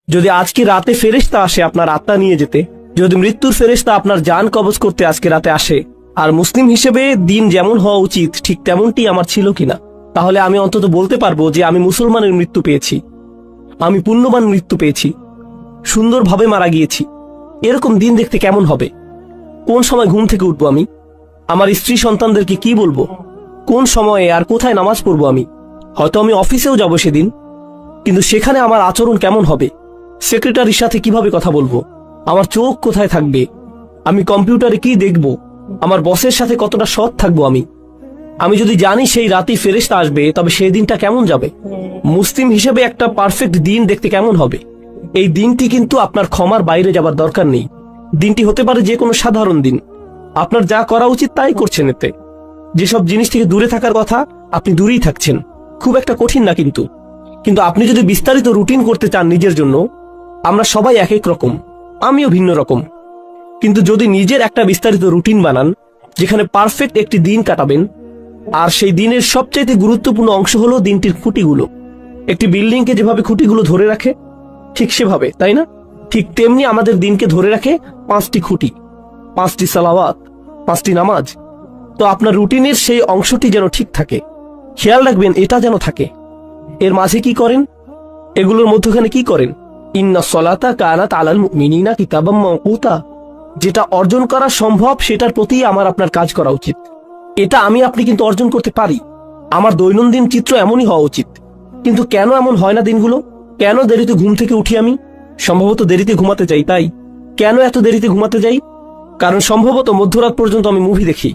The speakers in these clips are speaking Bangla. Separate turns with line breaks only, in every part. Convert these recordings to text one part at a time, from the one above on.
যদি আজকে রাতে ফেরেশতা আসে আপনার আত্মা নিয়ে যেতে, যদি মৃত্যুর ফেরেশতা আপনার জান কবজ করতে আজকে রাতে আসে, আর মুসলিম হিসেবে দিন যেমন হওয়া উচিত ঠিক তেমনটি আমার ছিল কিনা, তাহলে আমি অন্তত বলতে পারবো যে আমি মুসলমানের মৃত্যু পেয়েছি, আমি পুণ্যবান মৃত্যু পেয়েছি, সুন্দরভাবে মারা গিয়েছি। এরকম দিন দেখতে কেমন হবে? কোন সময় ঘুম থেকে উঠবো আমি? আমার স্ত্রী সন্তানদেরকে কি বলবো? কোন সময়ে আর কোথায় নামাজ পড়বো আমি? হয়তো আমি অফিসেও যাব সেদিন, কিন্তু সেখানে আমার আচরণ কেমন হবে? সেক্রেটারির সাথে কিভাবে কথা বলবো? আমার চোখ কোথায় থাকবে? আমি কম্পিউটারে কি দেখব? আমার বসের সাথে কতটা সৎ থাকবো আমি যদি জানি সেই রাতেই ফেরেশতা আসবে, তবে সেই দিনটা কেমন যাবে? মুসলিম হিসেবে একটা পারফেক্ট দিন দেখতে কেমন হবে? এই দিনটি কিন্তু আপনার ক্ষমার বাইরে যাবার দরকার নেই। দিনটি হতে পারে যে কোনো সাধারণ দিন। আপনার যা করা উচিত তাই করছেন। এতে যেসব জিনিস থেকে দূরে থাকার কথা আপনি দূরেই থাকছেন। খুব একটা কঠিন না কিন্তু কিন্তু আপনি যদি বিস্তারিত রুটিন করতে চান নিজের জন্য, আমরা সবাই এক এক রকম, আমিও ভিন্ন রকম, কিন্তু যদি নিজের একটা বিস্তারিত রুটিন বানান যেখানে পারফেক্ট একটি দিন কাটাবেন, আর সেই দিনের সবচাইতে গুরুত্বপূর্ণ অংশ হলো দিনটির খুঁটিগুলো। একটি বিল্ডিংকে যেভাবে খুঁটিগুলো ধরে রাখে ঠিক সেভাবে, তাই না? ঠিক তেমনি আমাদের দিনকে ধরে রাখে 5টি খুঁটি, 5টি সালাওয়াত, 5টি নামাজ। তো আপনার রুটিনের সেই অংশটি যেন ঠিক থাকে, খেয়াল রাখবেন এটা যেন থাকে। এর মাঝে কি করেন? এগুলোর মধ্যখানে কি করেন? ইন্না সলাতা কানাত আলাল মুমিনিনা কিতাবাম মাওকুতা। যেটা অর্জন করা সম্ভব সেটার প্রতি আমার আপনার কাজ করা উচিত। এটা আমি আপনি কিন্তু অর্জন করতে পারি। আমার দৈনন্দিন চিত্র এমনই হওয়া উচিত। কিন্তু কেন এমন হয় না দিনগুলো? কেন দেরিতে ঘুম থেকে উঠি আমি? সম্ভবত দেরিতে ঘুমাতে যাই। তাই কেন এত দেরিতে ঘুমাতে যাই? কারণ সম্ভবত মধ্যরাত পর্যন্ত আমি মুভি দেখি।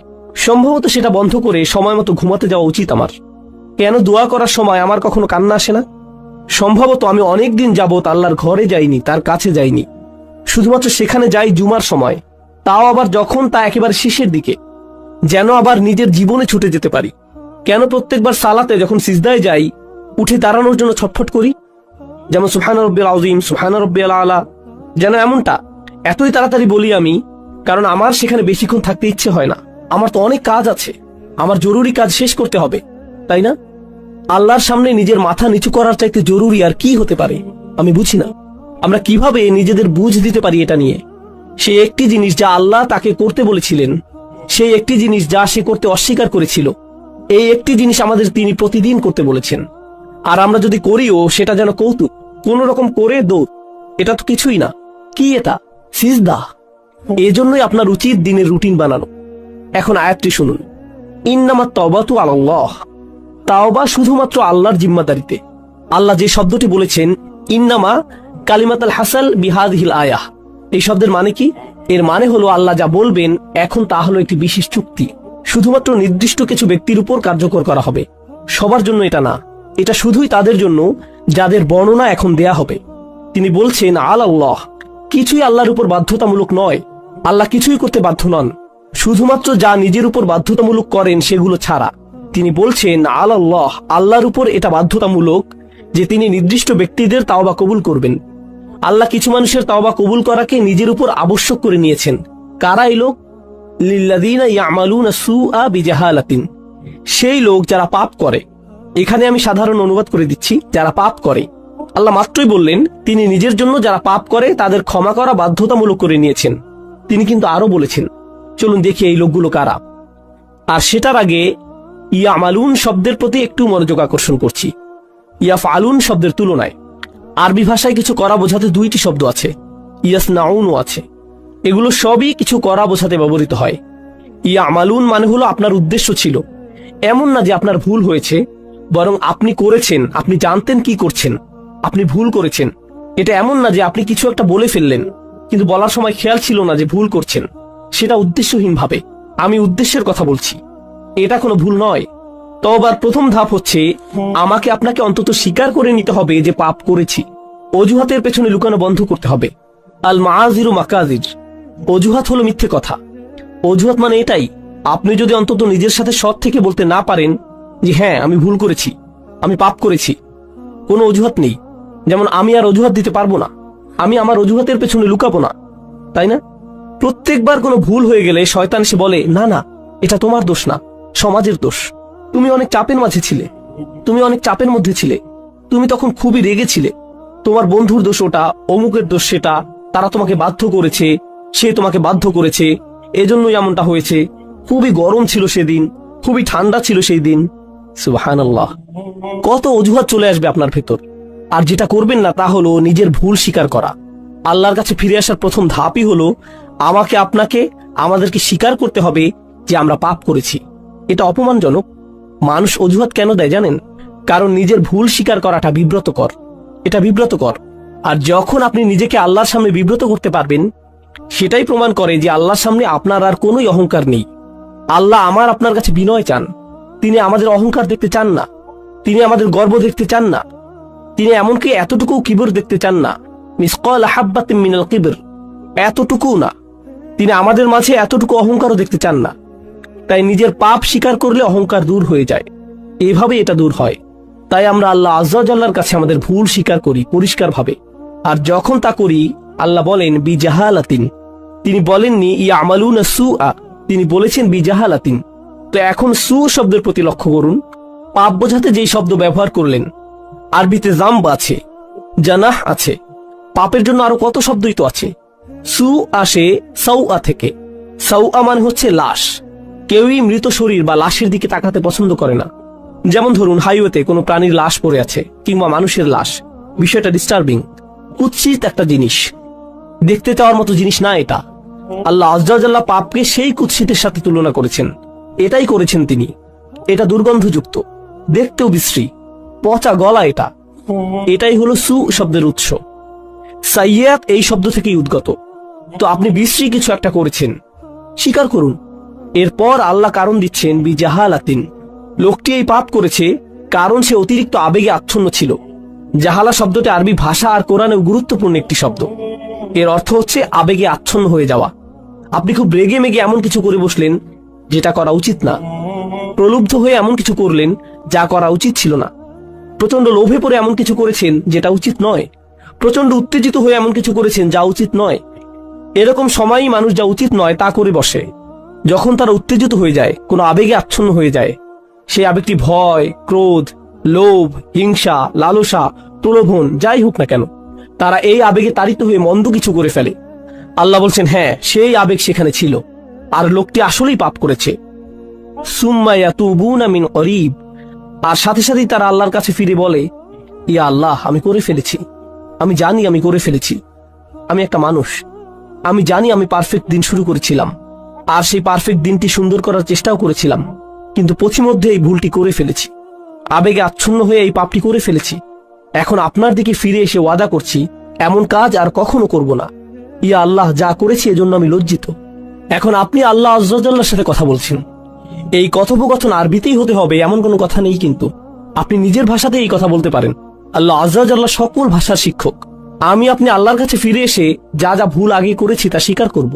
সম্ভবত সেটা বন্ধ করে সময় মতো ঘুমাতে যাওয়া উচিত আমার। কেন দোয়া করার সময় আমার কখনো কান্না আসে না? সম্ভবত আমি অনেকদিন যাবত আল্লাহর ঘরে যাইনি, তার কাছে যাইনি। শুধুমাত্র সেখানে যাই জুমার সময়, তাও আবার যখন তা একেবারে শেষের দিকে, যেন আবার নিজের জীবনে ছুটে যেতে পারি। কেন প্রত্যেকবার সালাতে যখন সিজদায় যাই উঠে দাঁড়ানোর জন্য ছটফট করি? যেমন সুবহানা রাব্বিয়াল আযীম, সুবহানা রাব্বিয়াল আলা, যেন এমনটা এতই তাড়াতাড়ি বলি আমি, কারণ আমার সেখানে বেশিক্ষণ থাকতে ইচ্ছে হয় না। আমার তো অনেক কাজ আছে, আমার জরুরি কাজ শেষ করতে হবে, তাই না? আল্লাহর সামনে নিজের মাথা নিচু করার চাইতে জরুরি আর কি হতে পারে? আমি বুঝি না আমরা কিভাবে নিজেদের বুঝ দিতে পারি এটা নিয়ে। সেই একটি জিনিস যা আল্লাহ তাকে করতে বলেছিলেন, সেই একটি জিনিস যা সে করতে অস্বীকার করেছিল, এই একটি জিনিস আমাদের তিনি প্রতিদিন করতে বলেছেন। আর আমরা যদি করিও সেটা যেন কৌতুক, কোন রকম করে দৌড়। এটা তো কিছুই না। কি এটা? সিজদা। এজন্যই আপনার উচিত দিনের রুটিন বানানো। এখন আয়াতটি শুনুন। ইন্নামাত তাওবাতু আলাল্লাহ। তাওবা শুধুমাত্র আল্লাহর জিম্মাদারিতে। আল্লাহ যে শব্দটি বলেছেন ইন্নামা কালিমাতাল হাসাল বিহাদিহিল আয়াহ, এই শব্দের মানে কি? এর মানে হলো আল্লাহ যা বলবেন এখন তা হলো একটি বিশেষ চুক্তি, শুধুমাত্র নির্দিষ্ট কিছু ব্যক্তির উপর কার্যকর করা হবে, সবার জন্য এটা না। এটা শুধুই তাদের জন্য যাদের বর্ণনা এখন দেয়া হবে। তিনি বলছেন আল্লাহ, কিছুই আল্লাহর উপর বাধ্যতামূলক নয়। আল্লাহ কিছুই করতে বাধ্য নন, শুধুমাত্র যা নিজের উপর বাধ্যতামূলক করেন সেগুলো ছাড়া। তিনি বলছেন আল্লাহ, আল্লাহর উপর এটা বাধ্যতামূলক যে তিনি নির্দিষ্ট ব্যক্তিদের তাওবা কবুল করবেন। আল্লাহ কিছু মানুষের তাওবা কবুল করাকে নিজের উপর আবশ্যক করে নিয়েছেন। কারা এই লোক? লিল্লাযীনা ইয়ামালুনা সুআ বিজাহালাতিন, সেই লোক যারা পাপ করে। এখানে আমি সাধারণ অনুবাদ করে দিচ্ছি, যারা পাপ করে। আল্লাহ মাত্রই বললেন তিনি নিজের জন্য যারা পাপ করে তাদের ক্ষমা করা বাধ্যতামূলক করে নিয়েছেন। তিনি কিন্তু আরো বলেছেন, চলুন দেখি এই লোকগুলো কারা। আর সেটার আগে ইয়ামালুন শব্দের প্রতি একটু মনোযোগ আকর্ষণ করছি। ইয়াফআলুন শব্দের তুলনায় আরবি ভাষায় কিছু করা বোঝাতে 2টি শব্দ আছে, ইয়াসনাউনও আছে। এগুলো সবই কিছু করা বোঝাতে ব্যবহৃত হয়। ইয়ামালুন মানে হলো আপনার উদ্দেশ্য ছিল। এমন না যে আপনার ভুল হয়েছে, বরং আপনি করেছেন, আপনি জানতেন কি করছেন, আপনি ভুল করেছেন। এটা এমন না যে আপনি কিছু একটা বলে ফেললেন কিন্তু বলার সময় খেয়াল ছিল না যে ভুল করছেন, সেটা উদ্দেশ্যহীন ভাবে। আমি উদ্দেশ্যের কথা বলছি, এটা কোনো ভুল নয়। তওবার প্রথম ধাপ হচ্ছে আমাকে আপনাকে অন্তত স্বীকার করে নিতে হবে যে পাপ করেছি। অজুহাতের পেছনে লুকানো বন্ধ করতে হবে। আল মাআযিরু মাকাযির, অজুহাত হলো মিথ্যে কথা। অজুহাত মানে এটাই, আপনি যদি অন্তত নিজের সাথে সৎ থেকে বলতে না পারেন যে হ্যাঁ আমি ভুল করেছি, আমি পাপ করেছি, কোনো অজুহাত নেই। যেমন আমি আর অজুহাত দিতে পারবো না, আমি আমার অজুহাতের পেছনে লুকাবো না, তাই না? প্রত্যেকবার কোনো ভুল হয়ে গেলে শয়তান এসে বলে না না এটা তোমার দোষ না, সমাজের দোষ। তুমি অনেক চাপের মাঝে ছিলে, তুমি অনেক চাপের মধ্যে ছিলে, তুমি তখন খুবই রেগেছিলে, তোমার বন্ধুর দোষ ওটা, অমুকের দোষ সেটা, তারা তোমাকে বাধ্য করেছে, সে তোমাকে বাধ্য করেছে, এজন্যই এমনটা হয়েছে, খুবই গরম ছিল সেদিন, খুবই ঠান্ডা ছিল সেই দিন। সুবহানাল্লাহ, কত অজুহাত চলে আসবে আপনার ভেতর। আর যেটা করবেন না তা হলো নিজের ভুল স্বীকার করা। আল্লাহর কাছে ফিরে আসার প্রথম ধাপই হলো আমাকে আপনাকে আমাদেরকে স্বীকার করতে হবে যে আমরা পাপ করেছি। এটা অপমানজনক। মানুষ অজুহাত কেন দেয় জানেন? কারণ নিজের ভুল স্বীকার করাটা বিব্রতকর, এটা বিব্রতকর। আর যখন আপনি নিজেকে আল্লাহর সামনে বিব্রত করতে পারবেন, সেটাই প্রমাণ করে যে আল্লাহর সামনে আপনার আর কোনোই অহংকার নেই। আল্লাহ আমার আপনার কাছে বিনয় চান। তিনি আমাদের অহংকার দেখতে চান না, তিনি আমাদের গর্ব দেখতে চান না, তিনি এমনকি এতটুকু কিবর দেখতে চান না, মিসকাল হাব্বাতিন মিনাল কিবর, এতটুকু না, তিনি আমাদের মাঝে এতটুকু অহংকারও দেখতে চান না। তাই নিজের পাপ স্বীকার করলে অহংকার দূর হয়ে যায়, এভাবে এটা দূর হয়। তাই আমরা আল্লাহ আযজা ওয়া জাল্লার কাছে আমাদের ভুল স্বীকার করি পরিষ্কারভাবে। আর যখন তা করি, আল্লাহ বলেন বিজাহালাতিন, তিনি বলেননি ইয়ামালুনা সুআ, তিনি বলেছেন বিজাহালাতিন। তো এখন সু শব্দের প্রতি লক্ষ্য করুন। পাপ বোঝাতে যেই শব্দ ব্যবহার করলেন, আরবিতে জাম্ব আছে, জানাহ আছে, পাপের জন্য আরো কত শব্দই তো আছে। সু আসে সাউআ থেকে। সাউআ মানে হচ্ছে লাশ। কেউই মৃত শরীর বা লাশের দিকে তাকাতে পছন্দ করে না। যেমন ধরুন হাইওয়েতে কোনো প্রাণীর লাশ পড়ে আছে কিংবা মানুষের লাশ, বিষয়টা ডিস্টার্বিং, কুৎসিত একটা জিনিস, দেখতে চাওয়ার মতো জিনিস না এটা। আল্লাহ আযজা ওয়া জাল্লা পাপকে সেই কুৎসিতের সাথে তুলনা করেছেন। এটাই করেছেন তিনি। এটা দুর্গন্ধযুক্ত, দেখতেও বিশ্রী, পচা গলা এটা। এটাই হলো সু শব্দের উৎস। সাইয়্যাত এই শব্দ থেকেই উদ্গত। তো আপনি বিশ্রী কিছু একটা করেছেন, স্বীকার করুন। এরপর আল্লাহ কারণ দিচ্ছেন বিজাহালাতিন, লোকটি এই পাপ করেছে কারণ সে অতিরিক্ত আবেগে আচ্ছন্ন ছিল। জাহালা শব্দটি আরবি ভাষা আর কোরআনেও গুরুত্বপূর্ণ একটি শব্দ। এর অর্থ হচ্ছে আবেগে আচ্ছন্ন হয়ে যাওয়া। আপনি খুব রেগে মেগে এমন কিছু করে বসলেন যেটা করা উচিত না, প্রলুব্ধ হয়ে এমন কিছু করলেন যা করা উচিত ছিল না, প্রচন্ড লোভে পড়ে এমন কিছু করেছেন যেটা উচিত নয়, প্রচন্ড উত্তেজিত হয়ে এমন কিছু করেছেন যা উচিত নয়। এরকম সময়ই মানুষ যা উচিত নয় তা করে বসে। যখন তারা উত্তেজিত হয়ে যায়, কোনো আবেগে আচ্ছন্ন হয়ে যায়, সেই আবেগটি ভয়, ক্রোধ, লোভ, হিংসা, লালসা, প্রলোভন যাই হোক না কেন, তারা এই আবেগে তাড়িত হয়ে মন্দ কিছু করে ফেলে। আল্লাহ বলছেন হ্যাঁ, সেই আবেগ সেখানে ছিল আর লোকটি আসলেই পাপ করেছে। সুম্মা ইয়াতুবুনা মিন করিব, আর সাথে সাথেই তারা আল্লাহর কাছে ফিরে বলে, ইয়া আল্লাহ, আমি করে ফেলেছি, আমি জানি আমি করে ফেলেছি, আমি একটা মানুষ, আমি জানি আমি পারফেক্ট দিন শুরু করেছিলাম আর সেই পারফেক্ট দিনটি সুন্দর করার চেষ্টাও করেছিলাম, কিন্তু পথিমধ্যে এই ভুলটি করে ফেলেছি, আবেগে আচ্ছন্ন হয়ে এই পাপটি করে ফেলেছি। এখন আপনার দিকে ফিরে এসে ওয়াদা করছি এমন কাজ আর কখনো করব না। ইয়া আল্লাহ, যা করেছি এজন্য আমি লজ্জিত। এখন আপনি আল্লাহ আযজা ওয়া জাল্লার সাথে কথা বলছেন। এই কথোপকথন আরবিতেই হতে হবে এমন কোনো কথা নেই, কিন্তু আপনি নিজের ভাষাতে এই কথা বলতে পারেন। আল্লাহ আযজা ওয়া জাল্লা সকল ভাষার শিক্ষক। আমি আপনি আল্লাহর কাছে ফিরে এসে যা যা ভুল আগে করেছি তা স্বীকার করব।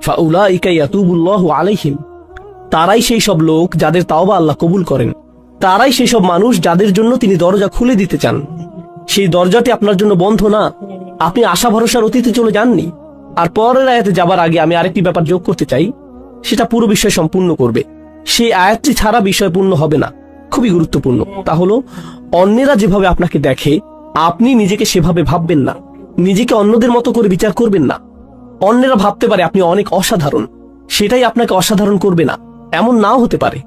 ফাউলাইকা ইয়াতুবুল্লাহু আলাইহিম, তারাই সেই সব লোক যাদের তাওবা আল্লাহ কবুল করেন। তারাই সেই সব মানুষ যাদের জন্য তিনি দরজা খুলে দিতে চান। সেই দরজাটি আপনার জন্য বন্ধ না, আপনি আশা ভরসার অতীতে চলে যাননি। আর পরের আয়াতে যাবার আগে আমি আরেকটি ব্যাপার যোগ করতে চাই, সেটা পুরো বিষয় সম্পূর্ণ করবে। সেই আয়াতটি ছাড়া বিষয় পূর্ণ হবে না, খুবই গুরুত্বপূর্ণ। তা হলো অন্যেরা যেভাবে আপনাকে দেখে আপনি নিজেকে সেভাবে ভাববেন না, নিজেকে অন্যদের মতো করে বিচার করবেন না। অন্যেরা ভাবতে পারে আপনি অনেক অসাধারণ, সেটাই আপনাকে অসাধারণ করবে না, এমন নাও হতে পারে।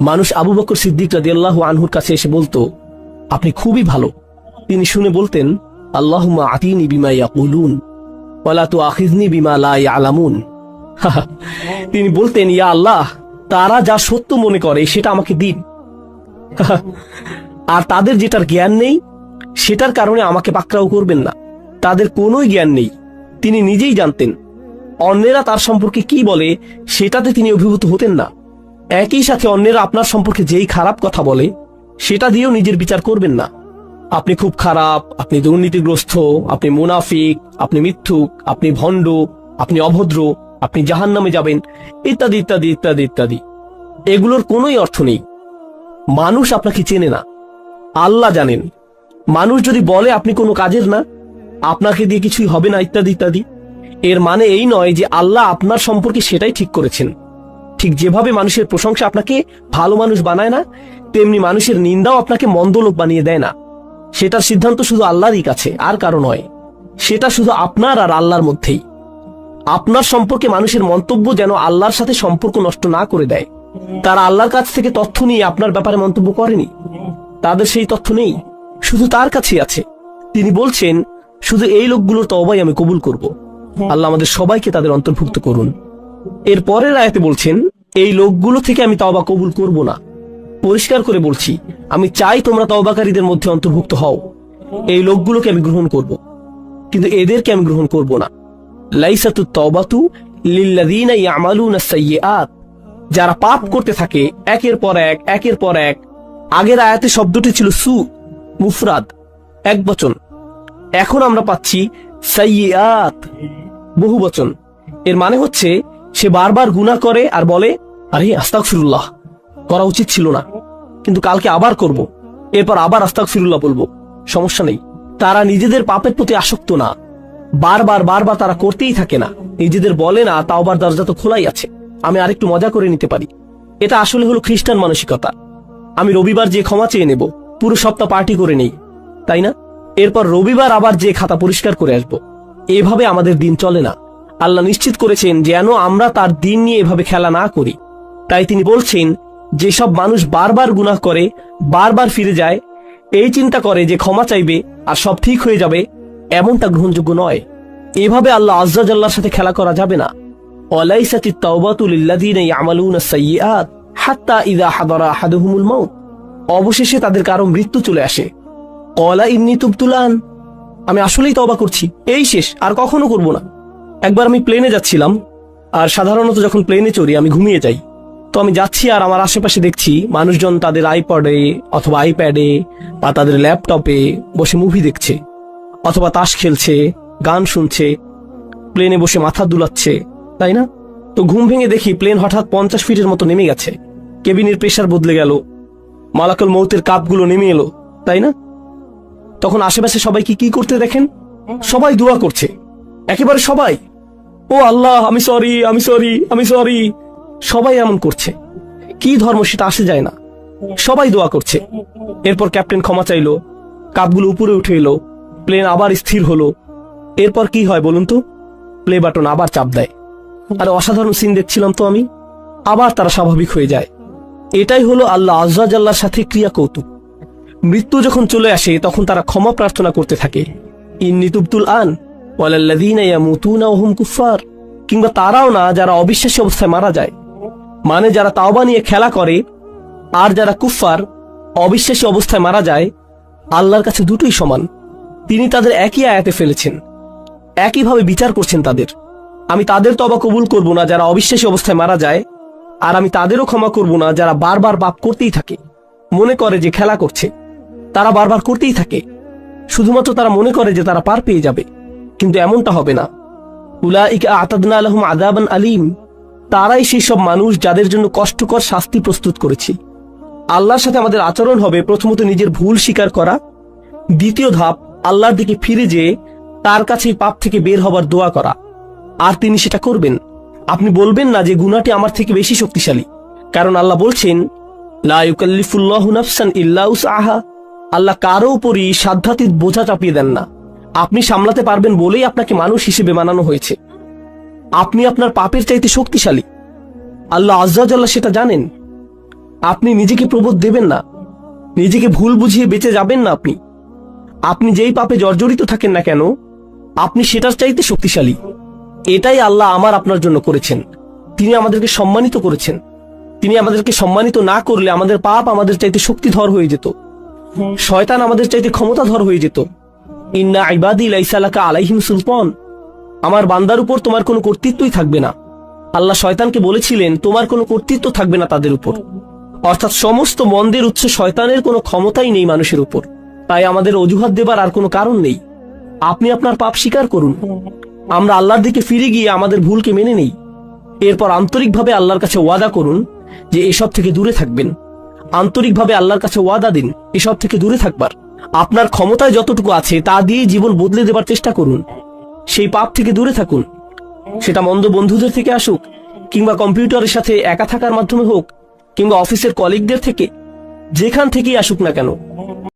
মানুষ আবু বকর সিদ্দিক রাদিয়াল্লাহু আনহুর কাছে এসে বলতো, আপনি খুবই ভালো। তিনি শুনে বলতেন, আল্লাহুম্মা আতিনি বিমা ইয়াকুলুন ওয়ালা তুআখিযনি বিমা লা ইয়ালামুন। তিনি বলতেন, ইয়া আল্লাহ, তারা যা সত্য মনে করে সেটা আমাকে দিন, আর তাদের যেটার জ্ঞান নেই সেটার কারণে আমাকে পাকড়াও করবেন না। তাদের কোনোই জ্ঞান নেই, তিনি নিজেই জানতেন। অন্যেরা তার সম্পর্কে কি বলে সেটাতে তিনি অভিভূত হতেন না। একই সাথে অন্যেরা আপনার সম্পর্কে যেই খারাপ কথা বলে সেটা দিয়েও নিজের বিচার করবেন না। আপনি খুব খারাপ, আপনি দুর্নীতিগ্রস্ত, আপনি মুনাফিক, আপনি মিথ্যুক, আপনি ভণ্ড, আপনি অভদ্র, আপনি জাহান্নামে যাবেন, ইত্যাদি ইত্যাদি ইত্যাদি ইত্যাদি। এগুলোর কোনোই অর্থ নেই। মানুষ আপনাকে চেনে না, আল্লাহ জানেন। মানুষ যদি বলে আপনি কোনো কাজের না, আপনাকে দিয়ে কিছুই হবে না, ইত্যাদি ইত্যাদি, এর মানে এই নয় যে আল্লাহ আপনার সম্পর্কে সেটাই ঠিক করেছেন। ঠিক যেভাবে মানুষের প্রশংসা আপনাকে ভালো মানুষ বানায় না, তেমনি মানুষের নিন্দাও আপনাকে মন্দ লোক বানিয়ে দেয় না। সেটার সিদ্ধান্ত শুধু আল্লাহরই কাছে, আর কারো নয়। সেটা শুধু আপনার আর আল্লাহর মধ্যেই। আপনার সম্পর্কে মানুষের মন্তব্য যেন আল্লাহর সাথে সম্পর্ক নষ্ট না করে দেয়। তারা আল্লাহর কাছ থেকে তথ্য নিয়ে আপনার ব্যাপারে মন্তব্য করেনি, তাদের সেই তথ্য নেই, শুধু তার কাছেই আছে। তিনি বলছেন, শুধু এই লোকগুলোর তওবাই আমি কবুল করব। আল্লাহ আমাদের সবাইকে তাদের অন্তর্ভুক্ত করুন। এর পরের আয়াতে বলছেন, এই লোকগুলো থেকে আমি তওবা কবুল করব না। পরিষ্কার করে বলছি, আমি চাই তোমরা তওবাকারীদের মধ্যে অন্তর্ভুক্ত হও। এই লোকগুলোকে আমি গ্রহণ করব, কিন্তু এদেরকে আমি গ্রহণ করব না। লাইসাতুত তাওবাতু লিল্লাযীনা ইয়ামালুনাস সাইয়্যাত, যারা পাপ করতে থাকে একের পর এক একের পর এক। আগের আয়াতে শব্দটি ছিল সু, মুফরাদ, এক বচন। এখন আমরা পাচ্ছি সাইয়্যাত, বহু বচন। এর মানে হচ্ছে সে বারবার গুনাহ করে আর বলে, আরে আস্তাগফিরুল্লাহ, করা উচিত ছিল না, কিন্তু কালকে আবার করব, এরপর আবার আস্তাগফিরুল্লাহ বলবো, সমস্যা নেই। তারা নিজেদের পাপের প্রতি আসক্ত না, বারবার বারবার তারা করতেই থাকে না। নিজেদের বলে না তাওবার দরজা তো খোলাই আছে, আমি আরেকটু মজা করে নিতে পারি। এটা আসলে হলো খ্রিস্টান মানসিকতা। আমি রবিবার যে ক্ষমা চেয়ে নেব, পুরো সপ্তাহ পার্টি করে নেই, তাই না? এরপর রবিবার আবার যে খাতা পরিষ্কার করে আসবো। এভাবে আমাদের দিন চলে না। আল্লাহ নিশ্চিত করেছেন যেন আমরা তার দিন নিয়ে এভাবে খেলা না করি। তাই তিনি বলছেন, যেসব মানুষ বারবার গুনাহ করে, বারবার ফিরে যায়, এই চিন্তা করে যে ক্ষমা চাইবে আর সব ঠিক হয়ে যাবে, এমনটা গ্রহণযোগ্য নয়। এভাবে আল্লাহ আয্যা ওয়া জাল্লার সাথে খেলা করা যাবে না। ওয়ালাইসাতিত তাওবাতু লিল্লাযীনা ইয়ামালুনাস সাইয়্যাত হাত্তা ইযা হাদারা আহাদুহুমুল মাউত, অবশেষে তাদের কারো মৃত্যু চলে আসে। ক্বালা ইন্নী তুবতুল আন, আমি আসলেই তওবা করছি, এই শেষ, আর কখনো করব না। একবার আমি প্লেনে যাচ্ছিলাম, আর সাধারণত যখন প্লেনে চড়ি আমি ঘুমিয়ে যাই। তো আমি যাচ্ছি আর আমার আশেপাশে দেখছি মানুষজন তাদের আইপডে অথবা আইপ্যাডে বা তাদের ল্যাপটপে বসে মুভি দেখছে, অথবা তাস খেলছে, গান শুনছে, প্লেনে বসে মাথা দুলাচ্ছে, তাই না? তো ঘুম ভেঙে দেখি প্লেন হঠাৎ 50 ফিটের মতো নেমে গেছে, কেবিনের প্রেসার বদলে গেল, মালাকুল মউতের কাপগুলো নেমে এলো, তাই না? তখন আশেপাশে সবাইকে কি করতে দেখেন? সবাই দোয়া করছে, একেবারে সবাই। ও আল্লাহ, আমি সরি, আমি সরি, আমি সরি। সবাই এমন করছে। কি ধর্ম সেটা আসে যায় না, সবাই দোয়া করছে। এরপর ক্যাপ্টেন ক্ষমা চাইলো, কাপগুলো উপরে উঠে এলো, প্লেন আবার স্থির হলো। এরপর কি হয় বলুন তো? প্লে বাটন আবার চাপ দেয়। আর অসাধারণ সিন দেখছিলাম তো আমি। আবার তারা স্বাভাবিক হয়ে যায়। এটাই হলো আল্লাহ আয্যা ওয়া জাল্লার সাথে ক্রিয়া কৌতুক। মৃত্যু যখন চলে আসে তখন তারা ক্ষমা প্রার্থনা করতে থাকে, ইন্নী তুবতুল আন ওয়ালাল্লাযীনা ইয়ামুতুনা ওয়া হুম কুফফার। কিংবা তারাও না যারা অবিশ্বাসী অবস্থায় মারা যায়, মানে যারা তাওবা নিয়ে খেলা করে আর যারা কুফফার অবিশ্বাসী অবস্থায় মারা যায়, আল্লাহর কাছে দুটোই সমান। তিনি তাদের একই আয়াতে ফেলেছেন, একইভাবে বিচার করছেন তাদের। আমি তাদের তওবা কবুল করব না যারা অবিশ্বাসী অবস্থায় মারা যায়, আর আমি তাদেরও ক্ষমা করব না যারা বারবার পাপ করতেই থাকে, মনে করে যে খেলা করছে। তারা বারবার করতেই থাকে, শুধুমাত্র তারা মনে করে যে তারা পার পেয়ে যাবে, কিন্তু এমনটা হবে না। উলাইকা আ'তাদনা লাহুম আযাবান আলীম, তারাই সেই সব মানুষ যাদের জন্য কষ্টকর শাস্তি প্রস্তুত করেছি। আল্লাহর সাথে আমাদের আচরণ হবে প্রথমত নিজের ভুল স্বীকার করা, দ্বিতীয় ধাপ আল্লাহর দিকে ফিরে যেয়ে তার কাছে পাপ থেকে বের হবার দোয়া করা, আর তিনি সেটা করবেন। আপনি বলবেন না যে গুনাহটি আমার থেকে বেশি শক্তিশালী, কারণ আল্লাহ বলছেন, লা ইউকাল্লিফুল্লাহু নাফসান ইল্লা উসআহা। আল্লাহ কারো উপরই সাধ্যাতীত বোঝা চাপিয়ে দেন না। আপনি সামলাতে পারবেন বলেই আপনাকে মানুষ হিসেবে বানানো হয়েছে। আপনি আপনার পাপের চাইতে শক্তিশালী, আল্লাহ আয্যা ওয়া জাল্লা সেটা জানেন। আপনি নিজেকে প্রবোধ দেবেন না, নিজেকে ভুল বুঝিয়ে বেঁচে যাবেন না। আপনি যেই পাপে জর্জরিত থাকেন না কেন, আপনি সেটার চাইতে শক্তিশালী। এটাই আল্লাহ আমার আপনার জন্য করেছেন। তিনি আমাদেরকে সম্মানিত করেছেন। তিনি আমাদেরকে সম্মানিত না করলে আমাদের পাপ আমাদের চাইতে শক্তিধর হয়ে যেত, শয়তান আমাদের চাইতে ক্ষমতাধর হয়ে যেত। ইন্না ইবাদি লাইসা লাকা আলাইহিম সুলতান, আমার বান্দার উপর তোমার কোনো কর্তৃত্বই থাকবে না। আল্লাহ শয়তানকে বলেছিলেন তোমার কোনো কর্তৃত্ব থাকবে না তাদের উপর। অর্থাৎ সমস্ত মন্দের উৎস শয়তানের কোনো ক্ষমতাই নেই মানুষের উপর। তাই আমাদের অজুহাত দেবার আর কোনো কারণ নেই। আপনি আপনার পাপ স্বীকার করুন, আমরা আল্লাহর দিকে ফিরে গিয়ে আমাদের ভুলকে মেনে নেই। এরপর আন্তরিকভাবে আল্লাহর কাছে ওয়াদা করুন যে এসব থেকে দূরে থাকবেন। আন্তরিকভাবে আল্লাহর কাছে ওয়াদা দিন এসব থেকে দূরে থাকবার। আপনার ক্ষমতায় যতটুকু আছে তা দিয়ে জীবন বদলে দেবার চেষ্টা করুন। সেই পাপ থেকে দূরে থাকুন, সেটা মন্দ বন্ধুদের থেকে আসুক, কিংবা কম্পিউটারের সাথে একা থাকার মাধ্যমে হোক, কিংবা অফিসের কলিগদের থেকে, যেখান থেকেই আসুক না কেন,